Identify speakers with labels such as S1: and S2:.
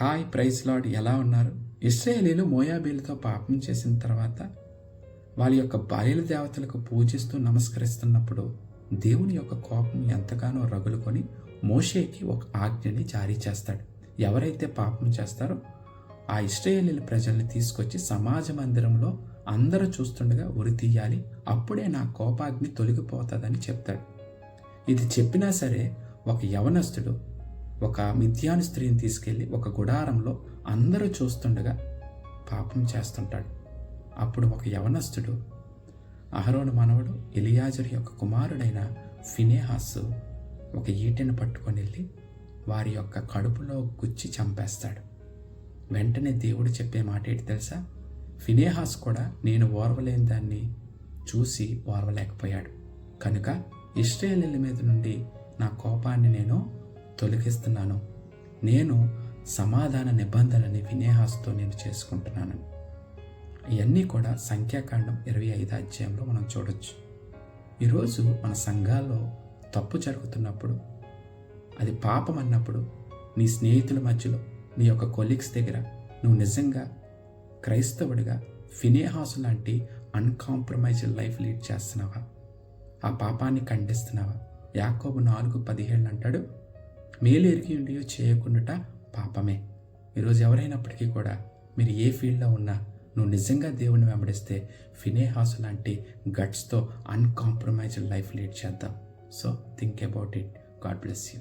S1: Hi, praise lord, ఎలా ఉన్నారు? ఇశ్రాయేలీలు మోయాబీలతో పాపం చేసిన తర్వాత వాళ్ళ యొక్క బయలు దేవతలకు పూజిస్తూ నమస్కరిస్తున్నప్పుడు దేవుని యొక్క కోపం ఎంతగానో రగులుకొని మోషేకి ఒక ఆజ్ఞని జారీ చేస్తాడు. ఎవరైతే పాపం చేస్తారో ఆ ఇశ్రాయేలీల ప్రజల్ని తీసుకొచ్చి సమాజ మందిరంలో అందరూ చూస్తుండగా ఉరి తీయాలి, అప్పుడే నా కోపాగ్ని తొలగిపోతుందని చెప్తాడు. ఇది చెప్పినా సరే ఒక యవనస్తుడు ఒక మిద్యాను స్త్రీని తీసుకెళ్ళి ఒక గుడారంలో అందరూ చూస్తుండగా పాపం చేస్తుంటాడు. అప్పుడు ఒక యవనస్తుడు అహరోను మనవడు ఎలియాజరు యొక్క కుమారుడైన ఫినెహాసు ఒక ఈటెను పట్టుకొని వెళ్ళి వారి యొక్క కడుపులో గుచ్చి చంపేస్తాడు. వెంటనే దేవుడు చెప్పే మాట ఏంటి తెలుసా? ఫినెహాస్ కూడా నేను ఓర్వలేని దాన్ని చూసి ఓర్వలేకపోయాడు, కనుక ఇశ్రాయేలీయుల మీద నుండి నా కోపాన్ని నేను తొలగిస్తున్నాను, నేను సమాధాన నిబంధనని ఫినెహాసుతో నేను చేసుకుంటున్నాను. ఇవన్నీ కూడా సంఖ్యాకాండం 25 అధ్యాయంలో మనం చూడొచ్చు. ఈరోజు మన సంఘాల్లో తప్పు జరుగుతున్నప్పుడు, అది పాపం అన్నప్పుడు, నీ స్నేహితుల మధ్యలో, నీ యొక్క కొలీగ్స్ దగ్గర నువ్వు నిజంగా క్రైస్తవుడిగా ఫినెహాసు లాంటి అన్కాంప్రమైజ్డ్ లైఫ్ లీడ్ చేస్తున్నావా? ఆ పాపాన్ని ఖండిస్తున్నావా? యాకోబు 4:17 అంటాడు, మేలు ఎరిగి ఉండి చేయకుండా పాపమే. ఈరోజు ఎవరైనప్పటికీ కూడా మీరు ఏ ఫీల్డ్లో ఉన్నా నువ్వు నిజంగా దేవుని వెంబడిస్తే ఫినెహాసు లాంటి గట్స్తో అన్కాంప్రమైజ్డ్ లైఫ్ లీడ్ చేద్దాం. So think about it. God bless you.